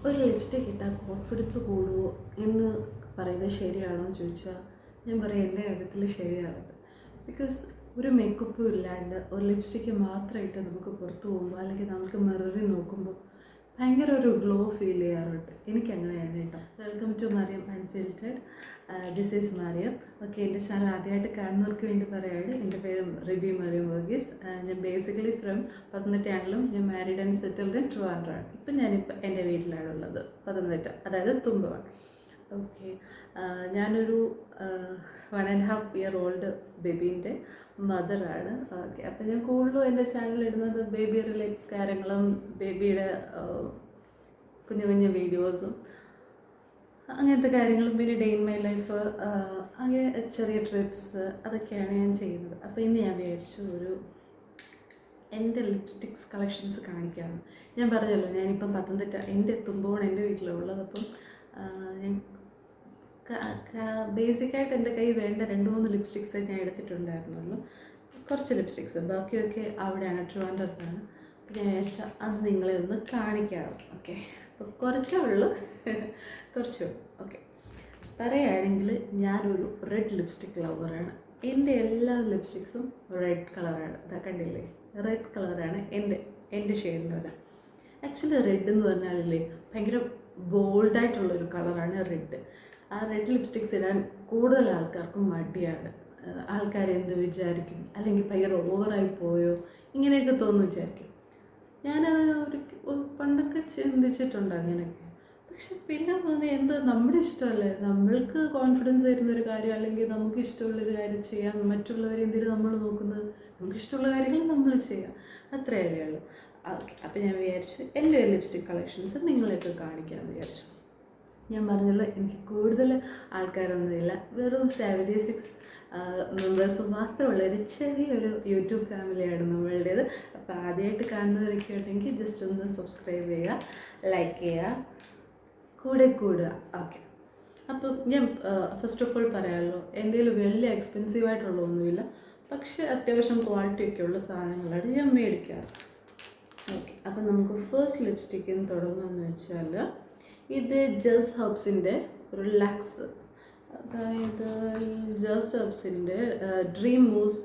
ഒരു ലിപ്സ്റ്റിക് ഇട്ടാൽ കോൺഫിഡൻസ് കൂടുമോ എന്ന് പറയുന്നത് ശരിയാണോ എന്ന് ചോദിച്ചാൽ ഞാൻ പറയും എൻ്റെ കാര്യത്തിൽ ശരിയാണത്. ബിക്കോസ് ഒരു മേക്കപ്പും ഇല്ലാണ്ട് ഒരു ലിപ്സ്റ്റിക്ക് മാത്രമായിട്ട് നമുക്ക് പുറത്ത് പോകുമ്പോൾ അല്ലെങ്കിൽ നമുക്ക് മിററിൽ നോക്കുമ്പോൾ ഭയങ്കര ഒരു ഗ്ലോ ഫീൽ ചെയ്യാറുണ്ട്. എനിക്കങ്ങനെയാണ് കേട്ടോ. Welcome to Mariyam unfiltered. This is Mariyam. Okay, എൻ്റെ ചാനൽ ആദ്യമായിട്ട് കാണുന്നവർക്ക് വേണ്ടി പറയുകയാണ്. എൻ്റെ പേര് റിബി മറിയം വർഗീസ്. ഞാൻ ബേസിക്കലി ഫ്രം പത്തനംതിട്ടയാണെങ്കിലും ഞാൻ married and settled in Trivandrum. ഇപ്പം ഞാനിപ്പോൾ എൻ്റെ വീട്ടിലാണുള്ളത്, പത്തനംതിട്ട, അതായത് തുമ്പവൺ. ഓക്കെ, ഞാനൊരു 1.5 year ഓൾഡ് ബേബീൻ്റെ മദറാണ്. ഓക്കെ, അപ്പം ഞാൻ കൂടുതലും എൻ്റെ ചാനലിടുന്നത് ബേബി റിലേറ്റ്സ് കാര്യങ്ങളും ബേബിയുടെ കുഞ്ഞു കുഞ്ഞു വീഡിയോസും അങ്ങനത്തെ കാര്യങ്ങളും, പിന്നെ ഡേ ഇൻ മൈ ലൈഫ്, അങ്ങനെ ചെറിയ ട്രിപ്സ്, അതൊക്കെയാണ് ഞാൻ ചെയ്യുന്നത്. അപ്പോൾ ഇന്ന് ഞാൻ വിചാരിച്ചു എൻ്റെ ലിപ്സ്റ്റിക്സ് കളക്ഷൻസ് കാണിക്കാമെന്ന്. ഞാൻ പറഞ്ഞല്ലോ ഞാനിപ്പം പത്തനംതിട്ട എൻ്റെ എത്തുമ്പോൾ എൻ്റെ വീട്ടിലുള്ളത്. അപ്പം ഞാൻ ബേസിക്കായിട്ട് എൻ്റെ കയ്യിൽ വേണ്ട 2-3 ലിപ്സ്റ്റിക്സ് ഞാൻ എടുത്തിട്ടുണ്ടായിരുന്നുള്ളൂ. കുറച്ച് ലിപ്സ്റ്റിക്സ്, ബാക്കിയൊക്കെ അവിടെയാണ്, ട്രിവാൻഡ്രത്താണ്. അപ്പോൾ ഞാൻ വിചാരിച്ചാൽ അത് നിങ്ങളെ ഒന്ന് കാണിക്കാം. ഓക്കെ, അപ്പോൾ കുറച്ചേ ഉള്ളൂ. ഓക്കെ, പറയുകയാണെങ്കിൽ ഞാനൊരു റെഡ് ലിപ്സ്റ്റിക് ലവറാണ്. എൻ്റെ എല്ലാ ലിപ്സ്റ്റിക്സും റെഡ് കളറാണ്. ഇതാ കണ്ടില്ലേ, റെഡ് കളറാണ് എൻ്റെ ഷെയ്ഡ് എന്ന് പറഞ്ഞാൽ. ആക്ച്വലി റെഡ് എന്ന് പറഞ്ഞാലല്ലേ ഭയങ്കര ബോൾഡായിട്ടുള്ളൊരു കളറാണ് റെഡ്. ആ റെഡ് ലിപ്സ്റ്റിക്സ് ഇടാൻ കൂടുതൽ ആൾക്കാർക്കും മടിയാണ്. ആൾക്കാർ എന്ത് വിചാരിക്കും, അല്ലെങ്കിൽ ഭയങ്കര ഓവറായി പോയോ, ഇങ്ങനെയൊക്കെ തോന്നുന്നു വിചാരിക്കും. ഞാനത് പണ്ടൊക്കെ ചിന്തിച്ചിട്ടുണ്ട് അങ്ങനെയൊക്കെ. പക്ഷെ പിന്നെ തോന്നി എന്താ നമ്മുടെ ഇഷ്ടമല്ലേ, നമ്മൾക്ക് കോൺഫിഡൻസ് തരുന്നൊരു കാര്യം, അല്ലെങ്കിൽ നമുക്ക് ഇഷ്ടമുള്ളൊരു കാര്യം ചെയ്യാം. മറ്റുള്ളവരെ എന്തിനും നമ്മൾ നോക്കുന്നത്, നമുക്ക് ഇഷ്ടമുള്ള കാര്യങ്ങൾ നമ്മൾ ചെയ്യാം, അത്രയല്ലേ ഉള്ളൂ. ഓക്കെ, അപ്പോൾ ഞാൻ വിചാരിച്ചു എൻ്റെ ലിപ്സ്റ്റിക് കളക്ഷൻസ് നിങ്ങളെയൊക്കെ കാണിക്കാമെന്ന് വിചാരിച്ചു. ഞാൻ പറഞ്ഞല്ലോ എനിക്ക് കൂടുതൽ ആൾക്കാരൊന്നുമില്ല, വെറും 76 മെമ്പേഴ്സ് മാത്രമുള്ള ഒരു ചെറിയൊരു യൂട്യൂബ് ഫാമിലിയാണ് നമ്മളുടേത്. അപ്പോൾ ആദ്യമായിട്ട് കാണുന്നവരൊക്കെ ഉണ്ടെങ്കിൽ ജസ്റ്റ് ഒന്ന് സബ്സ്ക്രൈബ് ചെയ്യുക, ലൈക്ക് ചെയ്യുക, കൂടെ കൂടുക. ഓക്കെ, അപ്പം ഞാൻ ഫസ്റ്റ് ഓഫ് ഓൾ പറയാമല്ലോ, എൻ്റെ കയ്യിൽ വലിയ എക്സ്പെൻസീവായിട്ടുള്ളതൊന്നുമില്ല, പക്ഷേ അത്യാവശ്യം ക്വാളിറ്റിയൊക്കെ ഉള്ള സാധനങ്ങളാണ് ഞാൻ മേടിക്കാറ്. ഓക്കെ, അപ്പം നമുക്ക് ഫസ്റ്റ് ലിപ്സ്റ്റിക്കിൽ നിന്ന് തുടങ്ങുകയെന്ന് വെച്ചാൽ ഇത് ജസ് ഹെർബ്സിൻ്റെ റിലാക്സ്, അതായത് ജസ് ഹെർബ്സിൻ്റെ ഡ്രീം മൂസ്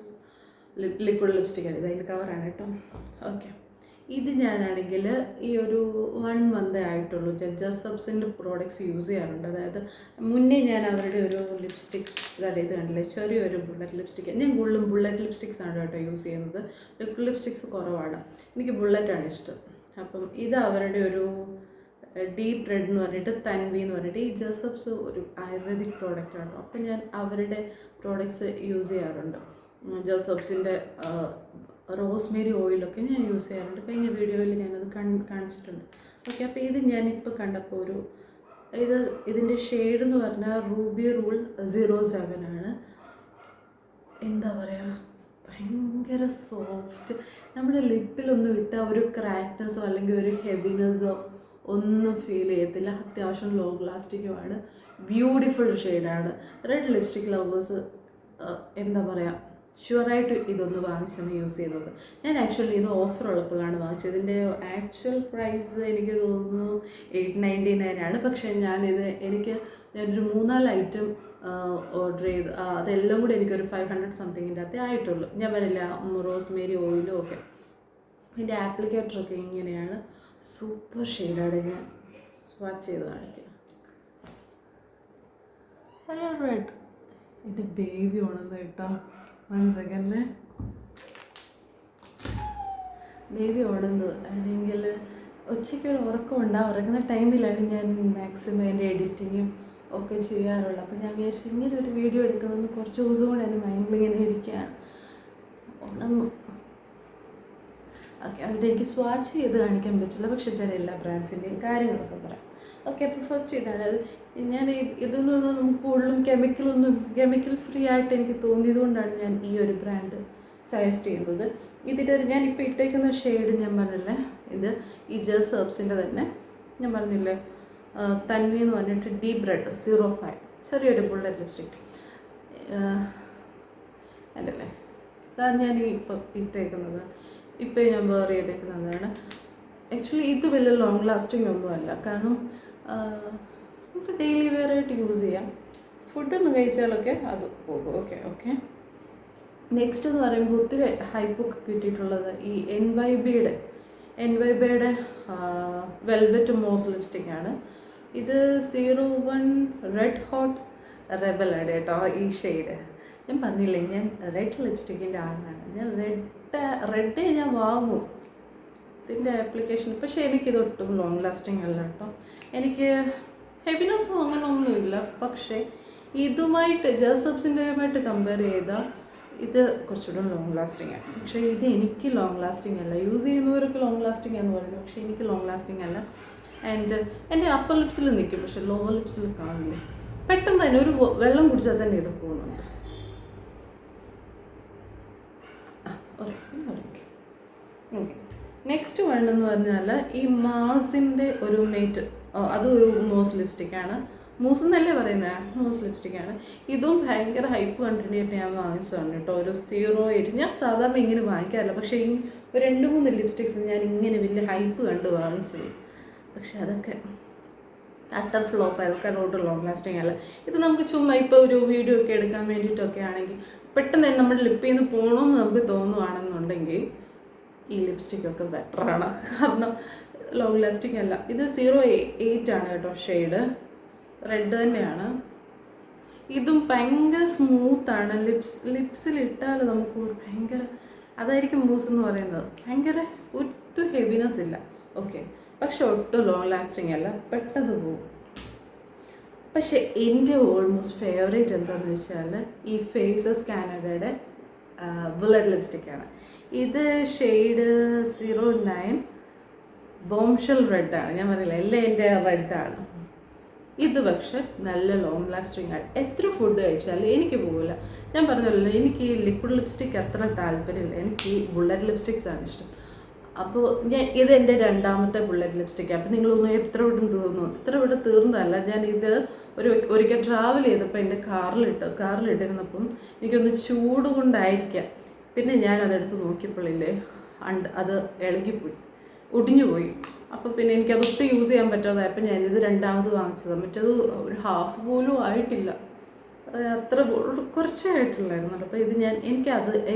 ലിക്വിഡ് ലിപ്സ്റ്റിക്കാണ്. ഇത് അതിൻ്റെ കവറാണ് കേട്ടോ. ഓക്കെ, ഇത് ഞാനാണെങ്കിൽ ഈ ഒരു 1 month ആയിട്ടുള്ളൂ ജസ് ഹെർബ്സിൻ്റെ പ്രോഡക്റ്റ്സ് യൂസ് ചെയ്യാറുണ്ട്. അതായത് മുന്നേ ഞാൻ അവരുടെ ഒരു ലിപ്സ്റ്റിക്സ്, അതായത് ഇത് കണ്ടില്ലേ, ചെറിയൊരു ബുള്ളറ്റ് ലിപ്സ്റ്റിക്ക്. ഞാൻ കൂടുതലും ബുള്ളറ്റ് ലിപ്സ്റ്റിക്സ് ആണ് കേട്ടോ യൂസ് ചെയ്യുന്നത്. ലിക്വിഡ് ലിപ്സ്റ്റിക്സ് കുറവാണ്, എനിക്ക് ബുള്ളറ്റാണ് ഇഷ്ടം. അപ്പം ഇത് അവരുടെ ഒരു ഡീപ്പ് റെഡ് എന്ന് പറഞ്ഞിട്ട്, തൻവി എന്ന് പറഞ്ഞിട്ട്, ഈ ജസ് ഹെർബ്സ് ഒരു ആയുർവേദിക് പ്രോഡക്റ്റാണ്. അപ്പം ഞാൻ അവരുടെ പ്രോഡക്റ്റ്സ് യൂസ് ചെയ്യാറുണ്ട്. ജസ് ഹെർബ്സിൻ്റെ റോസ്മേരി ഓയിലൊക്കെ ഞാൻ യൂസ് ചെയ്യാറുണ്ട്. കഴിഞ്ഞ വീഡിയോയിൽ ഞാനത് കാണിച്ചിട്ടുണ്ട്. ഓക്കെ, അപ്പോൾ ഇത് ഞാനിപ്പോൾ കണ്ടപ്പോൾ ഇതിൻ്റെ ഷെയ്ഡ് എന്ന് പറഞ്ഞാൽ റൂബി റൂൾ 07 ആണ്. എന്താ പറയുക, ഭയങ്കര സോഫ്റ്റ്. നമ്മുടെ ലിപ്പിലൊന്നും ഇട്ടാൽ ഒരു ക്രാക്നെസ്സോ അല്ലെങ്കിൽ ഒരു ഹെവിനെസ്സോ ഒന്നും ഫീൽ ചെയ്യത്തില്ല. അത്യാവശ്യം ലോങ് ലാസ്റ്റിക്കുമാണ്, ബ്യൂട്ടിഫുൾ ഷെയ്ഡാണ്. റെഡ് ലിപ്സ്റ്റിക് ലവേഴ്സ് എന്താ പറയുക, ഷുവറായിട്ട് ഇതൊന്ന് വാങ്ങിച്ചൊന്ന് യൂസ് ചെയ്തത്. ഞാൻ ആക്ച്വലി ഇത് ഓഫർ ഉള്ളപ്പോഴാണ് വാങ്ങിച്ചത്. ഇതിൻ്റെ ആക്ച്വൽ പ്രൈസ് എനിക്ക് തോന്നുന്നു 899 ആണ്. പക്ഷേ ഞാനൊരു 3-4 ഐറ്റം ഓർഡർ ചെയ്ത് അതെല്ലാം കൂടി എനിക്കൊരു 500 സംതിങ്ങിൻ്റെ അകത്തേ ആയിട്ടുള്ളൂ. ഞാൻ വരില്ല റോസ്മേരി ഓയിലും ഒക്കെ. ഇതിൻ്റെ ആപ്ലിക്കേറ്ററൊക്കെ ഇങ്ങനെയാണ്, സൂപ്പർ ഷെയ്ഡാണ്. ഞാൻ സ്വാച്ച് ചെയ്ത് കാണിക്കാം. റെഡ് എൻ്റെ ബേബി ഉണർന്ന് കേട്ടോ. 1 സെക്കൻഡ്, ബേബി ഉണർന്നു. അല്ലെങ്കിൽ ഉച്ചയ്ക്കൊരു ഉറക്കമുണ്ട്. ആ ഉറങ്ങുന്ന ടൈമിലാണ് ഞാൻ മാക്സിമം എൻ്റെ എഡിറ്റിങ്ങും ഒക്കെ ചെയ്യാറുള്ളത്. അപ്പോൾ ഞാൻ വിചാരിച്ചു ഇങ്ങനെ ഒരു വീഡിയോ എടുക്കണമെന്ന് കുറച്ച് ദിവസം കൊണ്ട് എൻ്റെ മൈൻഡിൽ ഇങ്ങനെ ഇരിക്കുകയാണ്. ഉണർന്നു. ഓക്കെ, അവിടെ എനിക്ക് സ്വാച്ച് ചെയ്ത് കാണിക്കാൻ പറ്റില്ല, പക്ഷേ ഞാൻ എല്ലാ ബ്രാൻഡ്സിൻ്റെയും കാര്യങ്ങളൊക്കെ പറയാം. ഓക്കെ, അപ്പോൾ ഫസ്റ്റ് ഇതാണ്. ഞാൻ ഇതെന്ന് പറഞ്ഞാൽ നമുക്ക് കൂടുതലും കെമിക്കൽ ഫ്രീ ആയിട്ട് എനിക്ക് തോന്നിയതുകൊണ്ടാണ് ഞാൻ ഈ ഒരു ബ്രാൻഡ് സജസ്റ്റ് ചെയ്യുന്നത്. ഇതിൻ്റെ ഞാനിപ്പോൾ ഇട്ടേക്കുന്ന ഷെയ്ഡ് ഞാൻ പറഞ്ഞില്ലേ, ഈ ജസ് ഹെർബ്സിൻ്റെ തന്നെ ഞാൻ പറഞ്ഞില്ലേ, തൻവി എന്ന് പറഞ്ഞിട്ട് ഡീപ്പ് റെഡ് 05, ചെറിയൊരു ബുള്ളറ്റ് ലിപ്സ്റ്റിക് ഉണ്ടല്ലേ. അതാണ് ഞാൻ ഇപ്പോൾ ഇട്ടേക്കുന്നത്. ഇപ്പോൾ ഞാൻ വേറെ ചെയ്തേക്കുന്നതാണ്. ആക്ച്വലി ഇത് വലിയ ലോങ് ലാസ്റ്റിംഗ് ഒന്നുമല്ല, കാരണം നമുക്ക് ഡെയിലി വെയർ ആയിട്ട് യൂസ് ചെയ്യാം. ഫുഡൊന്നും കഴിച്ചാലൊക്കെ അത് പോകും. Okay okay. നെക്സ്റ്റ് എന്ന് പറയുമ്പോൾ ഒത്തിരി ഹൈപ്പൊക്കെ കിട്ടിയിട്ടുള്ളത് ഈ എൻ വൈ ബിയുടെ വെൽവെറ്റ് മോസ് ലിപ്സ്റ്റിക്കാണ്. ഇത് 01 റെഡ് ഹോട്ട് റെബലാണ് കേട്ടോ ഈ ഷെയ്ഡ്. ഞാൻ പറഞ്ഞില്ലേ, ഞാൻ റെഡ് ലിപ്സ്റ്റിക്കിൻ്റെ ആളാണ്. ഞാൻ റെഡ് ഞാൻ വാങ്ങും ഇതിൻ്റെ ആപ്ലിക്കേഷൻ. പക്ഷേ എനിക്കിതൊട്ടും ലോങ് ലാസ്റ്റിംഗ് അല്ല കേട്ടോ. എനിക്ക് ഹെവിനെസ്സും അങ്ങനെ ഒന്നുമില്ല. പക്ഷേ ഇതുമായിട്ട് ജേഴ്സബ്സിൻ്റെയുമായിട്ട് കമ്പയർ ചെയ്താൽ ഇത് കുറച്ചുകൂടെ ലോങ് ലാസ്റ്റിംഗ് ആണ്. പക്ഷേ ഇത് എനിക്ക് ലോങ് ലാസ്റ്റിംഗ് അല്ല. യൂസ് ചെയ്യുന്നവർക്ക് ലോങ് ലാസ്റ്റിംഗ് എന്ന് പറയുന്നത്, പക്ഷേ എനിക്ക് ലോങ് ലാസ്റ്റിംഗ് അല്ല. ആൻഡ് എൻ്റെ അപ്പർ ലിപ്സിൽ നിൽക്കും, പക്ഷേ ലോവർ ലിപ്സിൽ കാണില്ല. പെട്ടെന്ന് തന്നെ ഒരു വെള്ളം കുടിച്ചാൽ തന്നെ ഇത് പോകുന്നുണ്ട്. ഓക്കെ. നെക്സ്റ്റ് വേണമെന്ന് പറഞ്ഞാൽ ഈ മാസിൻ്റെ ഒരു മേറ്റ്, അതും ഒരു മൂസ് ലിപ്സ്റ്റിക്കാണ്. മൂസ് എന്നല്ലേ പറയുന്നത്, മൂസ് ലിപ്സ്റ്റിക്കാണ്. ഇതും ഭയങ്കര ഹൈപ്പ് കണ്ടിട്ട് ഞാൻ വാങ്ങിച്ചതാണ് കേട്ടോ. ഒരു 08. ഞാൻ സാധാരണ ഇങ്ങനെ വാങ്ങിക്കാറില്ല, പക്ഷേ ഈ ഒരു 2-3 ലിപ്സ്റ്റിക്സ് ഞാൻ ഇങ്ങനെ വലിയ ഹൈപ്പ് കണ്ട് വാങ്ങിച്ചു പോയി. പക്ഷെ അതൊക്കെ അട്ടർ ഫ്ലോപ്പ്, അതൊക്കെ റോഡ് ലോങ് ലാസ്റ്റിംഗ് അല്ല. ഇത് നമുക്ക് ചുമ്മാ ഇപ്പോൾ ഒരു വീഡിയോ ഒക്കെ എടുക്കാൻ വേണ്ടിയിട്ടൊക്കെ ആണെങ്കിൽ പെട്ടെന്ന് തന്നെ നമ്മുടെ ലിപ്പിൽ നിന്ന് പോകണമെന്ന് നമുക്ക് തോന്നുവാണെന്നുണ്ടെങ്കിൽ ഈ ലിപ്സ്റ്റിക്കൊക്കെ ബെറ്ററാണ്. കാരണം ലോങ് ലാസ്റ്റിംഗ് അല്ല. ഇത് 08 ആണ് കേട്ടോ ഷെയ്ഡ്. റെഡ് തന്നെയാണ്. ഇതും ഭയങ്കര സ്മൂത്താണ്. ലിപ്സിലിട്ടാൽ നമുക്ക് ഭയങ്കര, അതായിരിക്കും മൂസ് എന്ന് പറയുന്നത്. ഭയങ്കര ഒട്ടും ഹെവിനെസ് ഇല്ല. ഓക്കെ. പക്ഷെ ഒട്ടും ലോങ് ലാസ്റ്റിംഗ് അല്ല, പെട്ടെന്ന് പോകും. പക്ഷെ എൻ്റെ ഓൾമോസ്റ്റ് ഫേവറേറ്റ് എന്താണെന്ന് വെച്ചാൽ ഈ ഫേസസ് കാനഡയുടെ ബുള്ളറ്റ് ലിപ്സ്റ്റിക്കാണ്. ഇത് ഷെയ്ഡ് 09 ബോംഷെൽ റെഡാണ്. ഞാൻ പറയില്ല, എല്ലാം എൻ്റെ റെഡാണ്. ഇത് പക്ഷെ നല്ല ലോങ് ലാസ്റ്റിംഗ് ആണ്. എത്ര ഫുഡ് കഴിച്ചാലും എനിക്ക് പോകില്ല. ഞാൻ പറഞ്ഞല്ലോ, എനിക്ക് ഈ ലിക്വിഡ് ലിപ്സ്റ്റിക്ക് അത്ര താല്പര്യമില്ല. എനിക്ക് ഈ ബുള്ളറ്റ് ലിപ്സ്റ്റിക്സ് ആണ് ഇഷ്ടം. അപ്പോൾ ഇത് എൻ്റെ രണ്ടാമത്തെ ബുള്ളറ്റ് ലിപ്സ്റ്റിക്കാണ്. അപ്പോൾ നിങ്ങളൊന്ന് എത്ര ഇവിടെ തീർന്നതല്ല. ഞാൻ ഇത് ഒരിക്കൽ ട്രാവൽ ചെയ്തപ്പോൾ എൻ്റെ കാറിലിട്ടിരുന്നപ്പം എനിക്കൊന്ന് ചൂട് കൊണ്ടായിരിക്കാം. പിന്നെ ഞാൻ അതെടുത്ത് നോക്കിയപ്പോഴില്ലേ, അത് ഇളകിപ്പോയി, ഒടിഞ്ഞു പോയി. അപ്പോൾ പിന്നെ എനിക്കതൊട്ടും യൂസ് ചെയ്യാൻ പറ്റാതായപ്പോൾ ഞാനിത് രണ്ടാമത് വാങ്ങിച്ചതാണ്. മറ്റേത് ഒരു ഹാഫ് പോലും ആയിട്ടില്ല, അത്ര കുറച്ചേ ആയിട്ടുള്ളായിരുന്നല്ലോ. അപ്പോൾ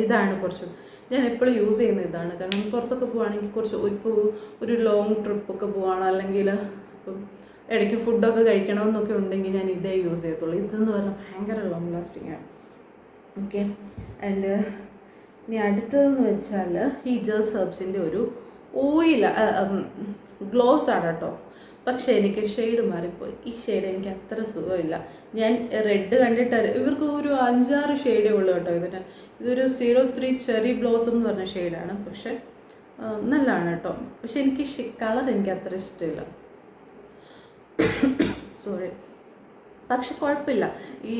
ഇതാണ് കുറച്ചും ഞാൻ എപ്പോഴും യൂസ് ചെയ്യുന്ന ഇതാണ്. കാരണം പുറത്തൊക്കെ പോവുകയാണെങ്കിൽ കുറച്ച് ഇപ്പോൾ ഒരു ലോങ് ട്രിപ്പൊക്കെ പോവുകയാണ്, അല്ലെങ്കിൽ ഇപ്പം ഇടയ്ക്ക് ഫുഡൊക്കെ കഴിക്കണമെന്നൊക്കെ ഉണ്ടെങ്കിൽ ഞാൻ ഇതേ യൂസ് ചെയ്യത്തുള്ളൂ. ഇതെന്ന് പറഞ്ഞാൽ ഭയങ്കര ലോങ് ലാസ്റ്റിംഗ് ആണ്. ഓക്കെ. ആൻഡ് ഇനി അടുത്തതെന്ന് വെച്ചാൽ ഈ ജേഴ്സബ്സിൻ്റെ ഒരു ഓയിൽ ഗ്ലോസ് ആണ് കേട്ടോ. പക്ഷേ എനിക്ക് ഷെയ്ഡ് മാറിപ്പോയി. ഈ ഷെയ്ഡ് എനിക്ക് അത്ര സുഖമില്ല. ഞാൻ റെഡ് കണ്ടിട്ട് ഇവർക്ക് ഒരു 5-6 ഷെയ്ഡേ ഉള്ളൂ കേട്ടോ ഇതിന്. ഇതൊരു 03 ചെറി ബ്ലോസം എന്ന് പറഞ്ഞ ഷെയ്ഡാണ്. പക്ഷെ നല്ലതാണ് കേട്ടോ. പക്ഷെ എനിക്ക് കളർ എനിക്ക് അത്ര ഇഷ്ടമില്ല, സോറി. പക്ഷെ കുഴപ്പമില്ല. ഈ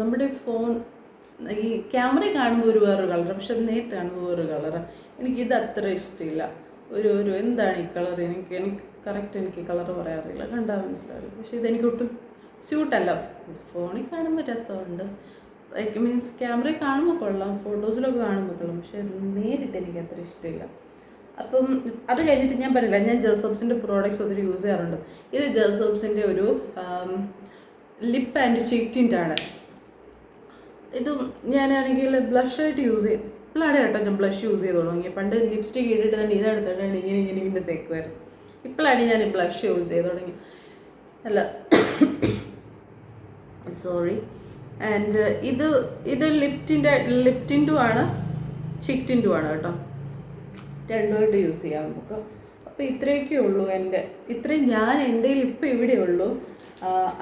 നമ്മുടെ ഫോൺ ഈ ക്യാമറ കാണുമ്പോൾ ഒരു വേറൊരു കളർ, പക്ഷെ അത് നേരിട്ട് കാണുമ്പോൾ വേറൊരു കളറ്. എനിക്കിത് അത്ര ഇഷ്ടമില്ല. ഒരു എന്താണ് ഈ കളർ, എനിക്ക് കറക്റ്റ് എനിക്ക് കളർ പറയാറില്ല, കണ്ടാൽ മനസ്സിലാവില്ല. പക്ഷെ ഇതെനിക്കൊട്ടും സ്യൂട്ടല്ല. ഫോണിൽ കാണുമ്പോൾ രസമുണ്ട്, മീൻസ് ക്യാമറയിൽ കാണുമ്പോൾ കൊള്ളാം, ഫോട്ടോസിലൊക്കെ കാണുമ്പോൾ കൊള്ളാം. പക്ഷെ നേരിട്ട് എനിക്ക് അത്ര ഇഷ്ടമില്ല. അപ്പം അത് കഴിഞ്ഞിട്ട് ഞാൻ പറയില്ല, ഞാൻ ജേഴ്സബ്സിൻ്റെ പ്രോഡക്റ്റ്സ് ഒത്തിരി യൂസ് ചെയ്യാറുണ്ട്. ഇത് ജേഴ്സബ്സിൻ്റെ ഒരു ലിപ്പ് ആൻഡ് ചീക്ക് ടിൻ്റാണ്. ഇതും ഞാനാണെങ്കിൽ ബ്ലഷായിട്ട് യൂസ് ചെയ്യും. ഇപ്പോഴാണ് കേട്ടോ ഞാൻ ബ്ലഷ് യൂസ് ചെയ്ത് തുടങ്ങി. പണ്ട് ലിപ്സ്റ്റിക്ക് ഇട്ടിട്ട് തന്നെ ഇതെടുത്തിട്ടാണ് ഇങ്ങനെ തേക്കുമായിരുന്നു. ഇപ്പോഴാണ് ഞാൻ ബ്ലഷ് യൂസ് ചെയ്ത് തുടങ്ങി. അല്ല, സോറി. ആൻഡ് ഇത് ലിപ് ടിൻറ്റും ആണ്, ചീക്ക് ടിൻറ്റും ആണ് കേട്ടോ. രണ്ടുമായിട്ട് യൂസ് ചെയ്യാം നമുക്ക്. അപ്പോൾ ഇത്രയൊക്കെ ഉള്ളൂ ഇത്രയും എൻ്റെ ലിപ്പ് ഇവിടെ ഉള്ളൂ.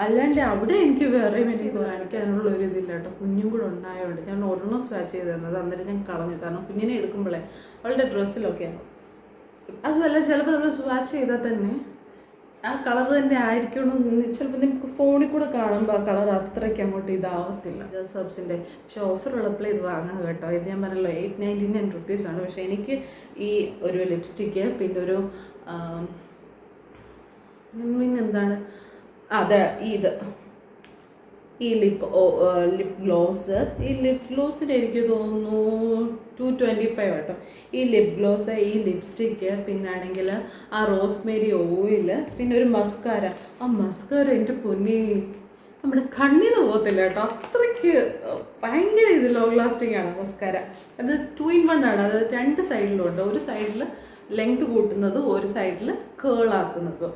അല്ലാണ്ട് അവിടെ എനിക്ക് വേറെയും എനിക്ക് കാണിക്കാനുള്ള ഒരു ഇതില്ല കേട്ടോ. കുഞ്ഞും കൂടെ ഉണ്ടായതുകൊണ്ട് ഞാൻ ഒരെണ്ണം സ്വാച്ച് ചെയ്ത് തന്നത്, അന്നേരം ഞാൻ കളഞ്ഞു. കാരണം കുഞ്ഞിനെ എടുക്കുമ്പോഴേ അവളുടെ ഡ്രസ്സിലൊക്കെയാണ്. അതുമല്ല, ചിലപ്പോൾ നമ്മൾ സ്വാച്ച് ചെയ്താൽ തന്നെ ആ കളർ തന്നെ ആയിരിക്കണമെന്ന് ചിലപ്പോൾ നമുക്ക് ഫോണിൽ കൂടെ കാണുമ്പോൾ ആ കളർ അത്രയ്ക്ക് അങ്ങോട്ട് ഇതാവത്തില്ല. ജേഴ്സബ്സിൻ്റെ പക്ഷെ ഓഫറുള്ളപ്പോൾ ഇത് വാങ്ങുന്നത് കേട്ടോ. ഇത് ഞാൻ പറഞ്ഞല്ലോ 899 റുപ്പീസാണ്. പക്ഷേ എനിക്ക് ഈ ഒരു ലിപ്സ്റ്റിക്ക്, പിന്നെ ഒരു എന്താണ് ഇത് ഈ ലിപ് ഗ്ലോസ്. ഈ ലിപ് ഗ്ലോസിന് എനിക്ക് തോന്നുന്നു 225 കേട്ടോ. ഈ ലിപ് ഗ്ലോസ്, ഈ ലിപ്സ്റ്റിക്ക്, പിന്നാണെങ്കിൽ ആ റോസ്മേരി ഓയില്, പിന്നെ ഒരു മസ്കാര. ആ മസ്കാര എൻ്റെ പൊന്നി നമ്മുടെ കണ്ണിന്ന് പോകത്തില്ല കേട്ടോ, അത്രയ്ക്ക് ഭയങ്കര ഇത് ലോങ് ലാസ്റ്റിംഗ് ആണ് മസ്കാര. അത് 2 in 1 ആണ്. അത് 2 സൈഡിലും ഉണ്ട്. ഒരു സൈഡിൽ ലെങ്ത് കൂട്ടുന്നതും ഒരു സൈഡിൽ കേളാക്കുന്നതും.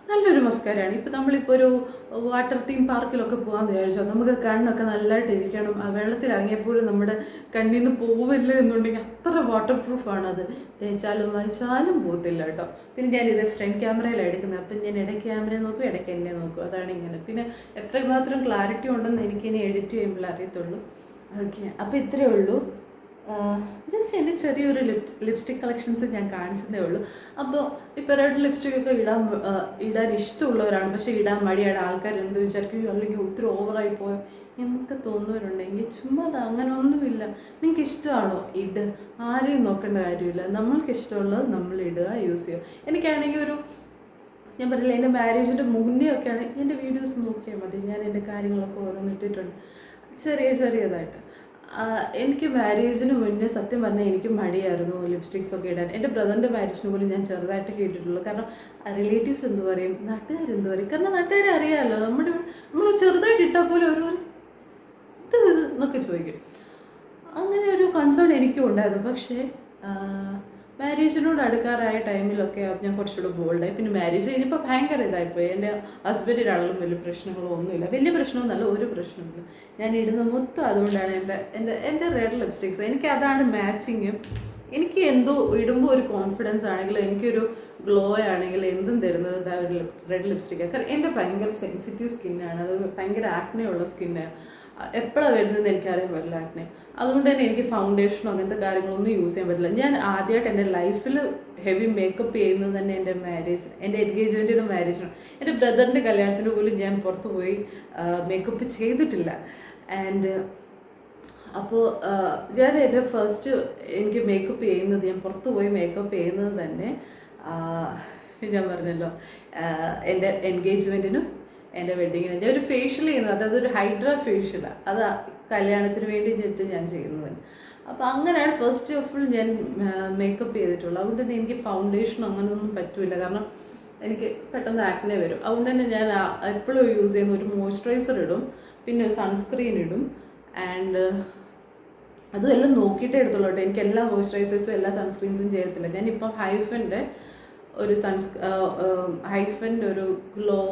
നല്ലൊരു മസ്കാരയാണ്. ഇപ്പം നമ്മളിപ്പോൾ ഒരു വാട്ടർ തീം പാർക്കിലൊക്കെ പോകാൻ വിചാരിച്ചോ, നമുക്ക് കണ്ണൊക്കെ നല്ലതായിട്ട് ഇരിക്കണം, ആ വെള്ളത്തിൽ ഇറങ്ങിയപ്പോഴും നമ്മുടെ കണ്ണിൽ നിന്ന് പോവില്ല എന്നുണ്ടെങ്കിൽ അത്ര വാട്ടർ പ്രൂഫാണ്. അത് തേച്ചാലും വായിച്ചാലും പോകത്തില്ല കേട്ടോ. പിന്നെ ഞാനിത് ഫ്രണ്ട് ക്യാമറയിലാണ് എടുക്കുന്നത്. അപ്പം ഞാൻ ഇടയ്ക്ക് ക്യാമറ നോക്കും, ഇടയ്ക്ക് എന്നെ നോക്കും. അതാണ് ഇങ്ങനെ. പിന്നെ എത്രമാത്രം ക്ലാരിറ്റി ഉണ്ടെന്ന് എനിക്കിനി എഡിറ്റ് ചെയ്യുമ്പോൾ അറിയത്തുള്ളൂ. ഓക്കെ, അപ്പോൾ ഇത്രയേ ഉള്ളൂ. ജസ്റ്റ് എൻ്റെ ചെറിയൊരു ലിപ്സ്റ്റിക് കളക്ഷൻസ് ഞാൻ കാണിച്ചതേ ഉള്ളൂ. അപ്പോൾ ഇപ്പോൾ റെഡ് ലിപ്സ്റ്റിക്കൊക്കെ ഇടാൻ ഇഷ്ടമുള്ളവരാണ്, പക്ഷേ ഇടാൻ മടിയാണ്. ആൾക്കാർ എന്ത് വിചാരിക്കും, അല്ലെങ്കിൽ ഒത്തിരി ഓവറായി പോയോ എന്നൊക്കെ തോന്നുന്നവരുണ്ടെങ്കിൽ ചുമ്മാ അങ്ങനെ ഒന്നുമില്ല. നിങ്ങൾക്ക് ഇഷ്ടമാണോ ഇട്, ആരെയും നോക്കേണ്ട കാര്യമില്ല. നമ്മൾക്ക് ഇഷ്ടമുള്ളത് നമ്മൾ ഇടുക, യൂസ് ചെയ്യുക. എനിക്കാണെങ്കിൽ ഞാൻ പറയില്ല, എൻ്റെ മാരേജിൻ്റെ മുന്നേ ഒക്കെയാണ് എൻ്റെ വീഡിയോസ് നോക്കിയാൽ മതി. ഞാൻ എൻ്റെ കാര്യങ്ങളൊക്കെ ഓരോന്നിട്ടിട്ടുണ്ട് ചെറിയതായിട്ട്. എനിക്ക് മാരേജിന് മുന്നേ സത്യം പറഞ്ഞാൽ എനിക്ക് മടിയായിരുന്നു ലിപ്സ്റ്റിക്സ് ഒക്കെ ഇടാൻ. എൻ്റെ ബ്രദറിൻ്റെ മാരേജിന് പോലും ഞാൻ ചെറുതായിട്ടൊക്കെ ഇട്ടിട്ടുള്ളൂ. കാരണം റിലേറ്റീവ്സ് എന്ത് പറയും, നാട്ടുകാരെന്ത് പറയും. കാരണം നാട്ടുകാരെ അറിയാമല്ലോ, നമ്മൾ ചെറുതായിട്ട് ഇട്ടാൽ പോലും ഒരു ഇത് എന്നൊക്കെ ചോദിക്കും. അങ്ങനെ ഒരു കൺസേൺ എനിക്കും ഉണ്ടായിരുന്നു. പക്ഷേ മാരേജിനോട് അടുക്കാറായ ടൈമിലൊക്കെ ഞാൻ കുറച്ചുകൂടെ ബോൾഡായി. പിന്നെ മാരേജ് കഴിഞ്ഞപ്പോൾ ഭയങ്കര ഇതായിപ്പോയി. എൻ്റെ ഹസ്ബൻഡിനാണെങ്കിലും വലിയ പ്രശ്നങ്ങളോ ഒന്നുമില്ല, വലിയ പ്രശ്നമൊന്നുമല്ല, ഒരു പ്രശ്നമില്ല. ഞാൻ ഇടുന്ന മൊത്തം അതുകൊണ്ടാണ് എൻ്റെ റെഡ് ലിപ്സ്റ്റിക്സ്. എനിക്ക് അതാണ് മാച്ചിങ്. എനിക്ക് എന്തോ ഇടുമ്പോൾ ഒരു കോൺഫിഡൻസ് ആണെങ്കിലും എനിക്കൊരു ഗ്ലോ ആണെങ്കിൽ എന്തും തരുന്നത് ഒരു റെഡ് ലിപ്സ്റ്റിക്കാണ്. കാരണം എൻ്റെ ഭയങ്കര സെൻസിറ്റീവ് സ്കിന്നാണ്, അത് ഭയങ്കര ആക്നെ ഉള്ള സ്കിന്നാണ്. എപ്പോഴാണ് വരുന്നത് എനിക്കറിയാൻ പറ്റില്ല ആക്നെ. അതുകൊണ്ട് തന്നെ എനിക്ക് ഫൗണ്ടേഷനോ അങ്ങനത്തെ കാര്യങ്ങളൊന്നും യൂസ് ചെയ്യാൻ പറ്റില്ല. ഞാൻ ആദ്യമായിട്ട് എൻ്റെ ലൈഫിൽ ഹെവി മേക്കപ്പ് ചെയ്യുന്നത് തന്നെ എൻ്റെ എൻഗേജ്മെൻറ്റിനും മാരേജിനും. എൻ്റെ ബ്രദറിൻ്റെ കല്യാണത്തിന് പോലും ഞാൻ പുറത്ത് പോയി മേക്കപ്പ് ചെയ്തിട്ടില്ല. ആൻഡ് അപ്പോൾ ഞാൻ എൻ്റെ ഫസ്റ്റ് എനിക്ക് മേക്കപ്പ് ചെയ്യുന്നത്, ഞാൻ പുറത്ത് പോയി മേക്കപ്പ് ചെയ്യുന്നത് തന്നെ ഞാൻ പറഞ്ഞല്ലോ എൻ്റെ എൻഗേജ്മെൻറ്റിനും എൻ്റെ വെഡ്ഡിങ്ങിന് ഞാൻ ഒരു ഫേഷ്യൽ ചെയ്യുന്നത്, അതായത് ഒരു ഹൈഡ്ര ഫേഷ്യലാണ്. അത് കല്യാണത്തിന് വേണ്ടി ഞാൻ ചെയ്യുന്നത്. അപ്പോൾ അങ്ങനെയാണ് ഫസ്റ്റ് ഓഫ് ഓൾ ഞാൻ മേക്കപ്പ് ചെയ്തിട്ടുള്ളത്. അതുകൊണ്ട് തന്നെ എനിക്ക് ഫൗണ്ടേഷൻ അങ്ങനെയൊന്നും പറ്റില്ല. കാരണം എനിക്ക് പെട്ടെന്ന് ആക്നെ വരും. അതുകൊണ്ട് തന്നെ ഞാൻ എപ്പോഴും യൂസ് ചെയ്യുന്ന ഒരു മോയ്സ്ചറൈസർ ഇടും, പിന്നെ ഒരു സൺസ്ക്രീൻ ഇടും. ആൻഡ് അതും എല്ലാം നോക്കിയിട്ടേ എടുത്തുള്ളൂ കേട്ടോ. എനിക്ക് എല്ലാ മോയ്സ്ചറൈസേഴ്സും എല്ലാ സൺസ്ക്രീൻസും ചെയ്യത്തില്ല. ഞാനിപ്പോൾ ഹൈഫൻ്റെ ഒരു ഗ്ലോ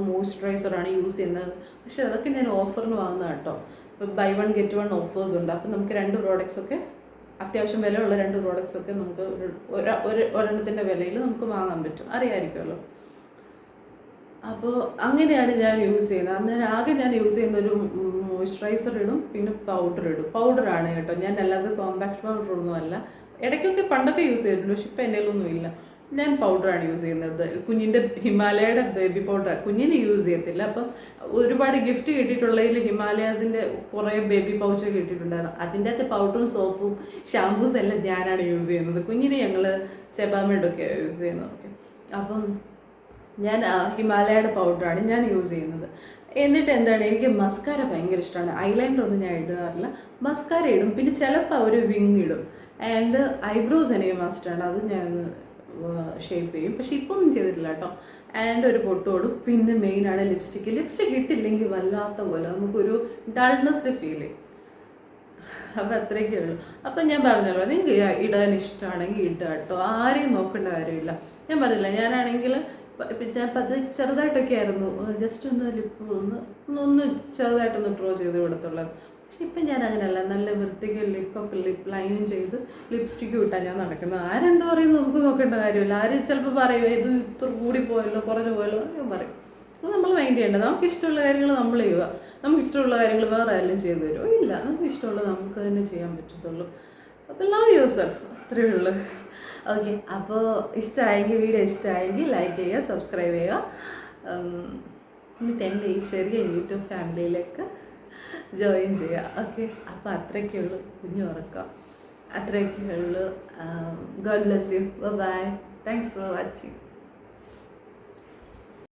മോയ്സ്ചറൈസറാണ് യൂസ് ചെയ്യുന്നത്. പക്ഷെ അതൊക്കെ ഞാൻ ഓഫറിന് വാങ്ങുന്നതാണ് കേട്ടോ. ഇപ്പോൾ buy 1 get 1 ഓഫേഴ്സ് ഉണ്ട്. അപ്പം നമുക്ക് 2 പ്രോഡക്റ്റ്സൊക്കെ അത്യാവശ്യം വിലയുള്ള 2 പ്രോഡക്റ്റ്സൊക്കെ നമുക്ക് ഒരെണ്ണത്തിൻ്റെ വിലയിൽ നമുക്ക് വാങ്ങാൻ പറ്റും, അറിയാമായിരിക്കുമല്ലോ. അപ്പോൾ അങ്ങനെയാണ് ഞാൻ യൂസ് ചെയ്യുന്നത്. അന്നേരം ആകെ ഞാൻ യൂസ് ചെയ്യുന്ന ഒരു മോയ്സ്ചറൈസർ ഇടും, പിന്നെ പൗഡർ ഇടും. പൗഡറാണ് കേട്ടോ, ഞാൻ അല്ലാതെ കോമ്പാക്ട് പൗഡറൊന്നും അല്ല. ഇടയ്ക്കൊക്കെ പണ്ടൊക്കെ യൂസ് ചെയ്തിട്ടുണ്ട്, പക്ഷെ ഇപ്പം എൻ്റെ കയ്യിലൊന്നും ഇല്ല. ഞാൻ പൗഡറാണ് യൂസ് ചെയ്യുന്നത്. കുഞ്ഞിൻ്റെ ഹിമാലയയുടെ ബേബി പൗഡർ കുഞ്ഞിന് യൂസ് ചെയ്യത്തില്ല. അപ്പം ഒരുപാട് ഗിഫ്റ്റ് കിട്ടിയിട്ടുള്ളതിൽ ഹിമാലയാസിൻ്റെ കുറേ ബേബി പൗച്ചൊക്കെ കിട്ടിയിട്ടുണ്ടായിരുന്നു. അതിൻ്റെ അകത്ത് പൗഡറും സോപ്പും ഷാമ്പൂസ് എല്ലാം ഞാനാണ് യൂസ് ചെയ്യുന്നത്. കുഞ്ഞിന് ഞങ്ങൾ സെബാമെഡൊക്കെ യൂസ് ചെയ്യുന്നത്. അപ്പം ഞാൻ ഹിമാലയയുടെ പൗഡറാണ് ഞാൻ യൂസ് ചെയ്യുന്നത്. എന്നിട്ട് എന്താണ്, എനിക്ക് മസ്കാര ഭയങ്കര ഇഷ്ടമാണ്. ഐലൈനർ ഒന്നും ഞാൻ ഇടാറില്ല, മസ്കാര ഇടും. പിന്നെ ചിലപ്പോൾ ഒരു വിങ് ഇടും. ആൻഡ് ഐബ്രോസ് എനിക്ക് മസ്റ്റാണ്, അത് ഞാൻ ഷേപ്പ് ചെയ്യും. പക്ഷെ ഇപ്പോൾ ഒന്നും ചെയ്തിട്ടില്ല കേട്ടോ. ആൻഡ് ഒരു പൊട്ടോടും. പിന്നെ മെയിനാണ് ലിപ്സ്റ്റിക്ക് ഇട്ടില്ലെങ്കിൽ വല്ലാത്ത പോലെ നമുക്കൊരു ഡൾനെസ് ഫീൽ ചെയ്യും. അപ്പം അത്രയൊക്കെ ഉള്ളൂ. അപ്പം ഞാൻ പറഞ്ഞല്ലോ, നിങ്ങൾക്ക് ഇടാൻ ഇഷ്ടമാണെങ്കിൽ ഇടുക കേട്ടോ, ആരെയും നോക്കേണ്ട കാര്യമില്ല. ഞാൻ പറഞ്ഞില്ല, ഞാനാണെങ്കിൽ ഞാൻ ചെറുതായിട്ടൊക്കെ ആയിരുന്നു, ജസ്റ്റ് ഒന്ന് ലിപ്പ് ഒന്ന് ചെറുതായിട്ടൊന്ന് ഡ്രോ ചെയ്ത് കൊടുത്തുള്ളത്. പക്ഷെ ഇപ്പം ഞാൻ അങ്ങനെയല്ല, നല്ല വൃത്തിക്ക് ലിപ്പ് ലൈനും ചെയ്ത് ലിപ്സ്റ്റിക്കും ഇട്ടാൽ ഞാൻ നടക്കുന്നത്. ആരെന്ത് പറയുന്നു നമുക്ക് നോക്കേണ്ട കാര്യമില്ല. ആരും ചിലപ്പോൾ പറയും ഇത് ഇത്ര കൂടിപ്പോയല്ലോ കുറഞ്ഞു പോയല്ലോ ഞാൻ പറയും. അപ്പോൾ നമ്മൾ മൈൻഡ് ചെയ്യേണ്ടത്, നമുക്ക് ഇഷ്ടമുള്ള കാര്യങ്ങൾ നമ്മൾ ചെയ്യുക. നമുക്ക് ഇഷ്ടമുള്ള കാര്യങ്ങൾ വേറെ ആരെങ്കിലും ചെയ്തു തരുമോ? ഇല്ല, നമുക്ക് ഇഷ്ടമുള്ളത് നമുക്ക് തന്നെ ചെയ്യാൻ പറ്റത്തുള്ളൂ. അപ്പോൾ ലവ് യുവർ സെൽഫ്, അത്രയേ ഉള്ളൂ. ഓക്കെ, അപ്പോൾ വീഡിയോ ഇഷ്ടമായെങ്കിൽ ലൈക്ക് ചെയ്യുക, സബ്സ്ക്രൈബ് ചെയ്യുക. എന്നിട്ട് എൻ്റെ ഈ ചെറിയ യൂട്യൂബ് ഫാമിലിയിലേക്ക് ജോയിൻ ചെയ്യുക. ഓക്കെ, അപ്പോൾ അത്രയൊക്കെ ഉള്ളൂ. കുഞ്ഞു ഉറക്കം, അത്രയൊക്കെ ഉള്ളൂ. God bless you. Bye. Thanks for watching.